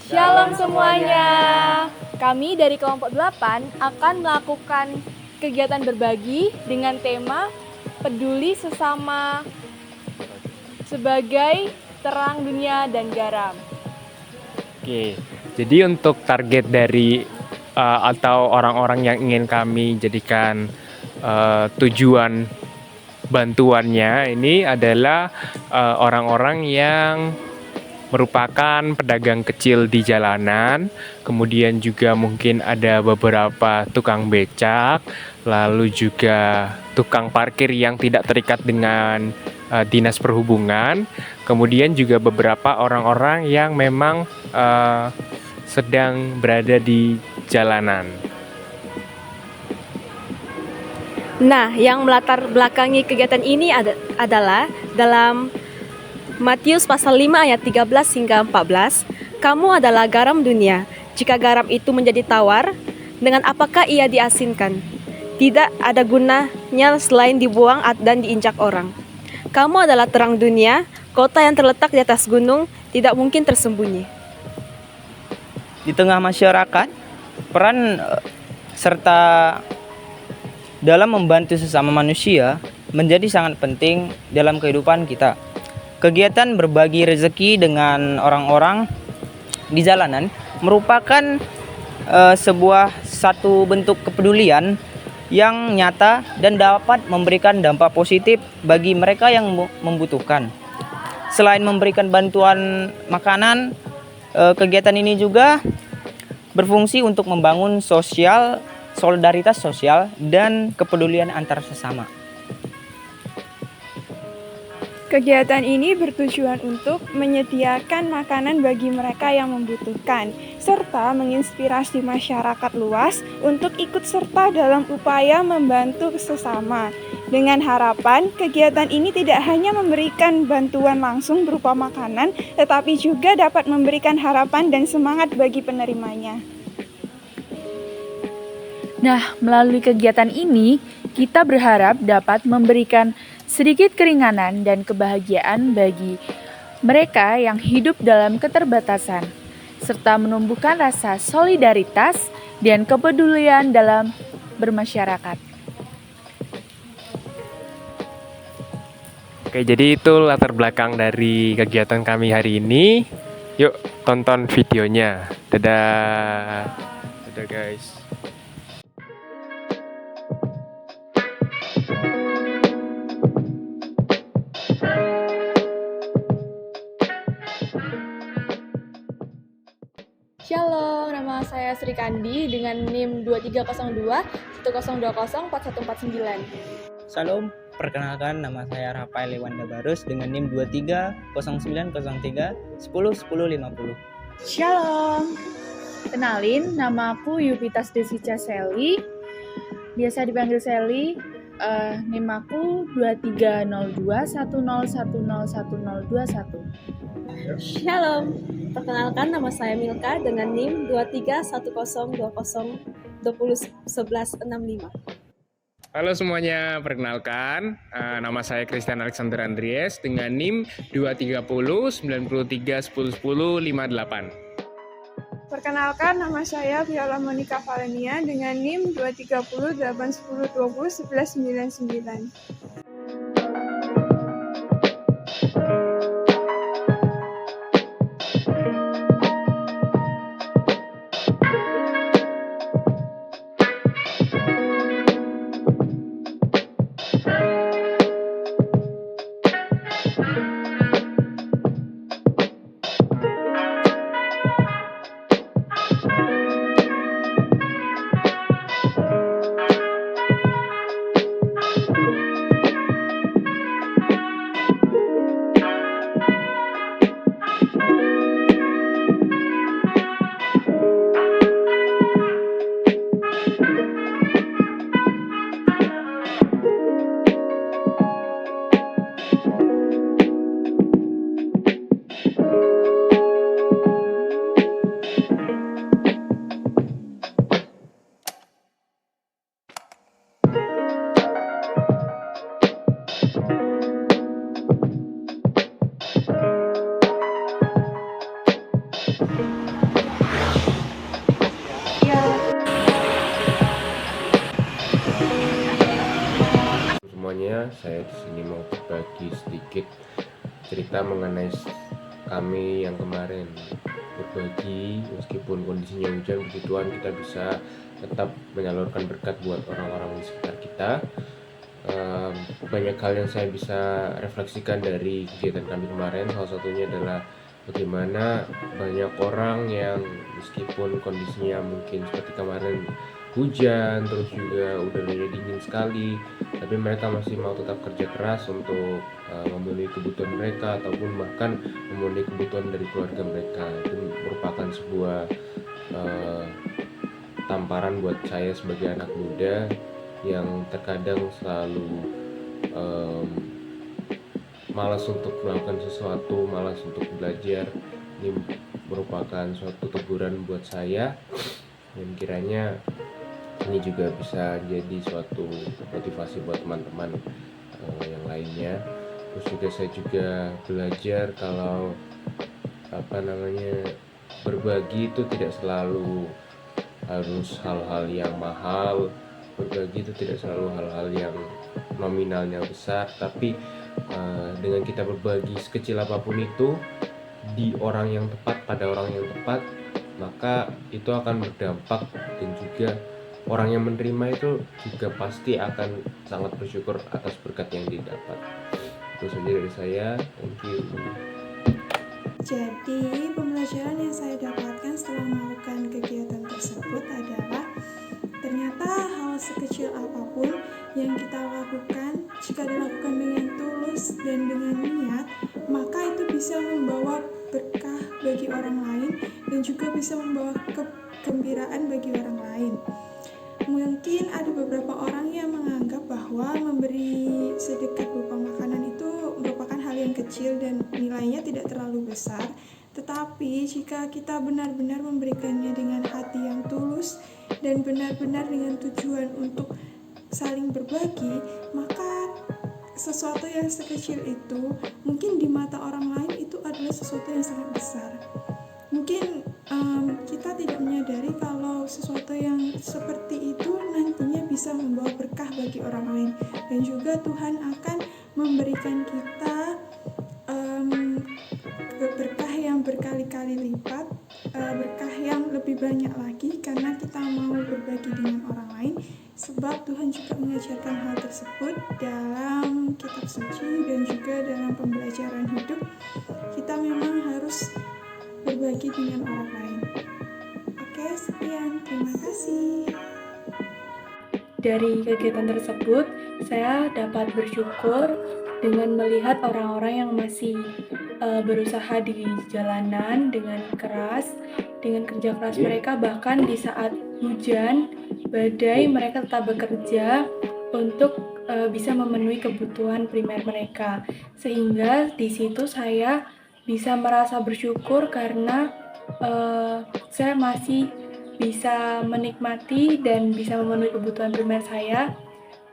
Shalom semuanya. Kami dari kelompok 8 akan melakukan kegiatan berbagi dengan tema peduli sesama sebagai terang dunia dan garam. Oke, jadi untuk target dari atau orang-orang yang ingin kami jadikan tujuan bantuannya ini adalah orang-orang yang merupakan pedagang kecil di jalanan, kemudian juga mungkin ada beberapa tukang becak, lalu juga tukang parkir yang tidak terikat dengan dinas perhubungan, kemudian juga beberapa orang-orang yang memang sedang berada di jalanan. Nah, yang melatar belakangi kegiatan ini adalah dalam Matius pasal 5 ayat 13 hingga 14, kamu adalah garam dunia. Jika garam itu menjadi tawar, dengan apakah ia diasinkan? Tidak ada gunanya selain dibuang dan diinjak orang. Kamu adalah terang dunia, kota yang terletak di atas gunung, tidak mungkin tersembunyi. Di tengah masyarakat, peran serta dalam membantu sesama manusia menjadi sangat penting dalam kehidupan kita. Kegiatan berbagi rezeki dengan orang-orang di jalanan merupakan satu bentuk kepedulian yang nyata dan dapat memberikan dampak positif bagi mereka yang membutuhkan. Selain memberikan bantuan makanan, kegiatan ini juga berfungsi untuk membangun solidaritas sosial dan kepedulian antar sesama. Kegiatan ini bertujuan untuk menyediakan makanan bagi mereka yang membutuhkan, serta menginspirasi masyarakat luas untuk ikut serta dalam upaya membantu sesama. Dengan harapan, kegiatan ini tidak hanya memberikan bantuan langsung berupa makanan, tetapi juga dapat memberikan harapan dan semangat bagi penerimanya. Nah, melalui kegiatan ini, kita berharap dapat memberikan sedikit keringanan dan kebahagiaan bagi mereka yang hidup dalam keterbatasan, serta menumbuhkan rasa solidaritas dan kepedulian dalam bermasyarakat. Oke, jadi itu latar belakang dari kegiatan kami hari ini. Yuk, tonton videonya. Dadah. Dadah guys. Shalom, nama saya Sri Kandi dengan NIM 2302 1020 4149. Salam, perkenalkan nama saya Rafael Lewanda Barus dengan NIM 230903 101050. Shalom. Kenalin, nama aku Yuvitas Desica Seli. Biasa dipanggil Seli. NIM aku 2302 10101021. Shalom, perkenalkan nama saya Milka dengan NIM 231020201165. Halo semuanya, perkenalkan nama saya Christian Alexander Andries dengan NIM 23093101058. Perkenalkan, nama saya Viola Monica Valenia dengan NIM 2308110201199. selanjutnya saya di sini mau berbagi sedikit cerita mengenai kami yang kemarin berbagi. Meskipun kondisinya hujan, puji Tuhan kita bisa tetap menyalurkan berkat buat orang-orang di sekitar kita. Banyak hal yang saya bisa refleksikan dari kegiatan kami kemarin. Salah satunya adalah bagaimana banyak orang yang meskipun kondisinya mungkin seperti kemarin hujan, terus juga udaranya dingin sekali, tapi mereka masih mau tetap kerja keras untuk memenuhi kebutuhan mereka ataupun bahkan memenuhi kebutuhan dari keluarga mereka. Itu merupakan sebuah tamparan buat saya sebagai anak muda yang terkadang selalu malas untuk melakukan sesuatu, malas untuk belajar. Ini merupakan suatu teguran buat saya, dan kiranya ini juga bisa jadi suatu motivasi buat teman-teman yang lainnya. Terus juga saya juga belajar kalau berbagi itu tidak selalu harus hal-hal yang mahal. Berbagi itu tidak selalu hal-hal yang nominalnya besar, tapi dengan kita berbagi sekecil apapun itu di orang yang tepat pada orang yang tepat, maka itu akan berdampak, dan juga orang yang menerima itu juga pasti akan sangat bersyukur atas berkat yang didapat. Itu saja dari saya. Thank you. Jadi, pembelajaran yang saya dapatkan setelah melakukan kegiatan tersebut adalah ternyata hal sekecil apapun yang kita lakukan, jika dilakukan dengan tulus dan dengan niat, maka itu bisa membawa berkah bagi orang lain dan juga bisa membawa kegembiraan bagi orang lain. Mungkin ada beberapa orang yang menganggap bahwa memberi sedekah berupa makanan itu merupakan hal yang kecil dan nilainya tidak terlalu besar. Tetapi jika kita benar-benar memberikannya dengan hati yang tulus dan benar-benar dengan tujuan untuk saling berbagi, maka sesuatu yang sekecil itu mungkin di mata orang lain itu adalah sesuatu yang sangat besar. Mungkin kita tidak menyadari kalau sesuatu yang seperti itu nantinya bisa membawa berkah bagi orang lain, dan juga Tuhan akan memberikan kita berkah yang berkali-kali lipat, berkah yang lebih banyak lagi karena kita mau berbagi dengan orang lain. Sebab Tuhan juga mengajarkan hal tersebut dalam kitab suci dan juga dalam pembelajaran hidup. Kita memang harus berbagi dengan orang lain. Oke, sekian. Terima kasih. Dari kegiatan tersebut, saya dapat bersyukur dengan melihat orang-orang yang masih berusaha di jalanan dengan keras, dengan kerja keras mereka, bahkan di saat hujan, badai, mereka tetap bekerja untuk bisa memenuhi kebutuhan primer mereka. Sehingga di situ saya bisa merasa bersyukur karena saya masih bisa menikmati dan bisa memenuhi kebutuhan primer saya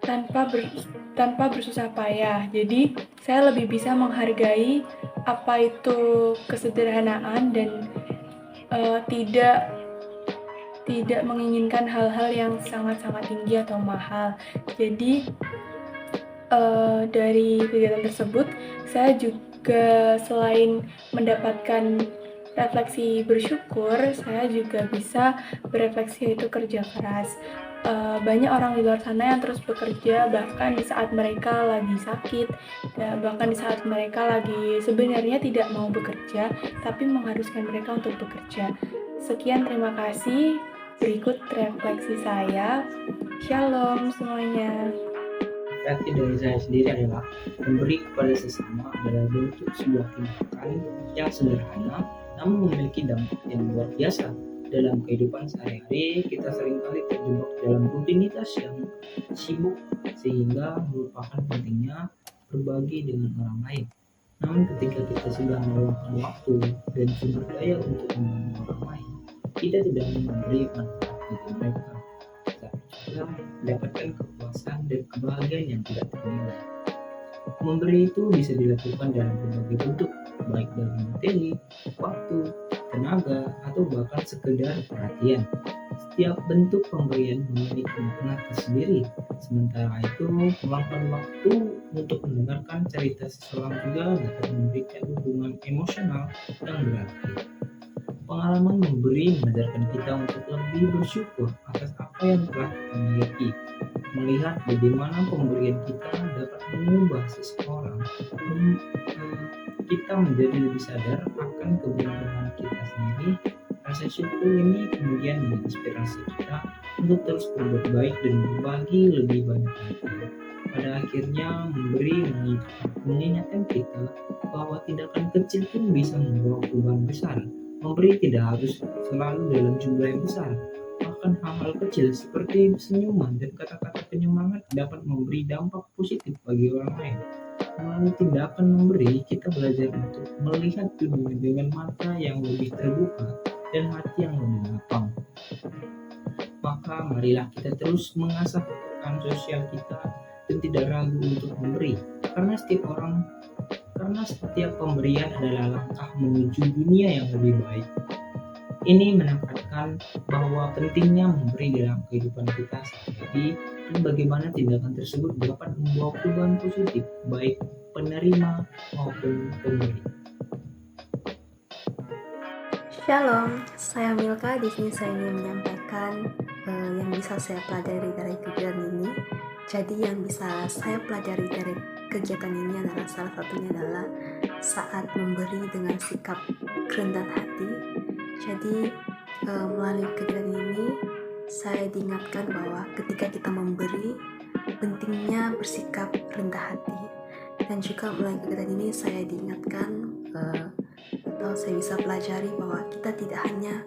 tanpa bersusah payah. Jadi saya lebih bisa menghargai apa itu kesederhanaan dan tidak menginginkan hal-hal yang sangat-sangat tinggi atau mahal. Jadi dari kegiatan tersebut saya juga selain mendapatkan refleksi bersyukur, saya juga bisa berefleksi yaitu kerja keras. Banyak orang di luar sana yang terus bekerja bahkan di saat mereka lagi sakit, bahkan di saat mereka lagi sebenarnya tidak mau bekerja, tapi mengharuskan mereka untuk bekerja. Sekian, terima kasih. Berikut refleksi saya. Shalom semuanya. Refleksi dari saya sendiri adalah memberi kepada sesama adalah bentuk sebuah tindakan yang sederhana namun memiliki dampak yang luar biasa. Dalam kehidupan sehari-hari, kita seringkali terjebak dalam rutinitas yang sibuk sehingga melupakan pentingnya berbagi dengan orang lain. Namun ketika kita sudah meluangkan waktu dan sumber daya untuk membantu orang lain, kita tidak memberi manfaat bagi mereka, tapi juga mendapatkan kepuasan dan kebahagiaan yang tidak ternilai. Memberi itu bisa dilakukan dalam berbagai bentuk, baik dari materi, waktu, tenaga, atau bahkan sekedar perhatian. Setiap bentuk pemberian memiliki makna tersendiri. Sementara itu, meluangkan waktu untuk mendengarkan cerita seseorang juga dapat memberikan hubungan emosional yang berarti. Pengalaman memberi mengajarkan kita untuk lebih bersyukur atas apa yang telah kita miliki. Melihat bagaimana pemberian kita dapat mengubah seseorang, kita menjadi lebih sadar akan keberuntungan kita sendiri. Rasa syukur ini kemudian menginspirasi kita untuk terus berbuat baik dan berbagi lebih banyak lagi. Pada akhirnya, memberi mengingatkan kita bahwa tindakan kecil pun bisa membawa perubahan besar. Memberi tidak harus selalu dalam jumlah yang besar. Bahkan hal-hal kecil seperti senyuman dan kata-kata penyemangat dapat memberi dampak positif bagi orang lain. Melalui tindakan memberi, kita belajar untuk melihat dunia dengan mata yang lebih terbuka dan hati yang lebih lapang. Maka marilah kita terus mengasah peran sosial kita dan tidak ragu untuk memberi, karena setiap pemberian adalah langkah menuju dunia yang lebih baik. Ini menekankan bahwa pentingnya memberi dalam kehidupan kita sehari-hari dan bagaimana tindakan tersebut dapat membawa perubahan positif baik penerima maupun pemberi. Shalom, saya Milka. Di sini saya ingin menyampaikan yang bisa saya pelajari dari kegiatan ini. Jadi yang bisa saya pelajari dari kegiatan ini adalah salah satunya adalah saat memberi dengan sikap kerendahan hati. Jadi melalui kegiatan ini saya diingatkan bahwa ketika kita memberi pentingnya bersikap rendah hati. Dan juga melalui kegiatan ini saya diingatkan atau saya bisa pelajari bahwa kita tidak hanya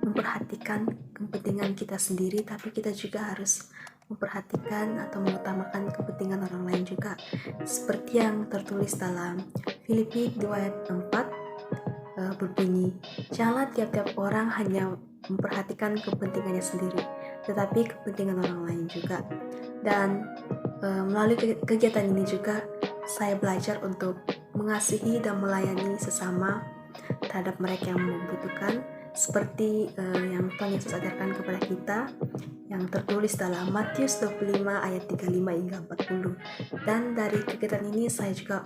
memperhatikan kepentingan kita sendiri, tapi kita juga harus memperhatikan atau mengutamakan kepentingan orang lain juga, seperti yang tertulis dalam Filipi 2 ayat 4 berbunyi, janganlah tiap-tiap orang hanya memperhatikan kepentingannya sendiri, tetapi kepentingan orang lain juga. Dan melalui kegiatan ini juga saya belajar untuk mengasihi dan melayani sesama terhadap mereka yang membutuhkan, seperti yang Tuhan Yesus ajarkan kepada kita yang tertulis dalam Matius 25 ayat 35 hingga 40. Dan dari kegiatan ini saya juga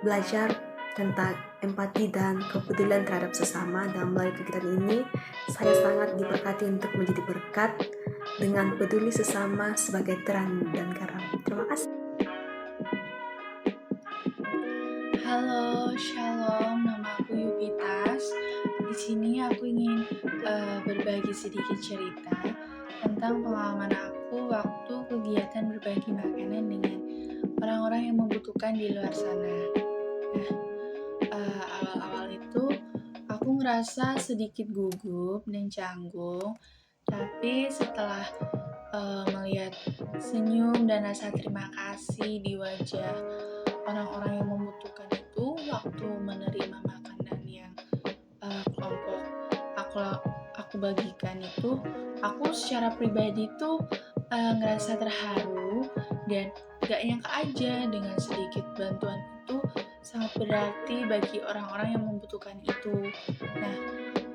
belajar tentang empati dan kepedulian terhadap sesama. Dan melalui kegiatan ini saya sangat diberkati untuk menjadi berkat dengan peduli sesama sebagai terang dan garam. Terima kasih. Halo, shalom. Nama aku Yupitas. Di sini aku ingin berbagi sedikit cerita tentang pengalaman aku waktu kegiatan berbagi makanan dengan orang-orang yang membutuhkan di luar sana. Nah, awal-awal itu aku ngerasa sedikit gugup dan canggung, tapi setelah melihat senyum dan rasa terima kasih di wajah orang-orang yang membutuhkan itu waktu menerima makanan yang kelompok aku bagikan itu, aku secara pribadi tuh ngerasa terharu dan gak nyangka aja dengan sedikit bantuan itu sangat berarti bagi orang-orang yang membutuhkan itu. Nah,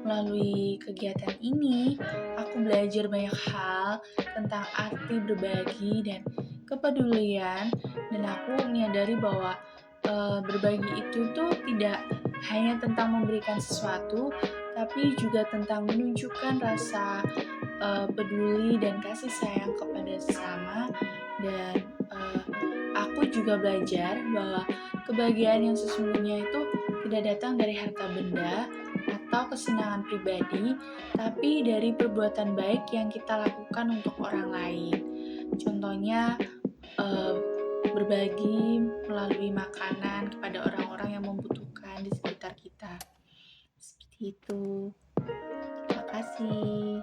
melalui kegiatan ini, aku belajar banyak hal tentang arti berbagi dan kepedulian, dan aku menyadari bahwa berbagi itu tuh tidak hanya tentang memberikan sesuatu, tapi juga tentang menunjukkan rasa peduli dan kasih sayang kepada sesama. Dan aku juga belajar bahwa kebahagiaan yang sesungguhnya itu tidak datang dari harta benda atau kesenangan pribadi, tapi dari perbuatan baik yang kita lakukan untuk orang lain. Contohnya berbagi melalui makanan kepada orang-orang yang membutuhkan di sekitar kita. Seperti itu. Terima kasih.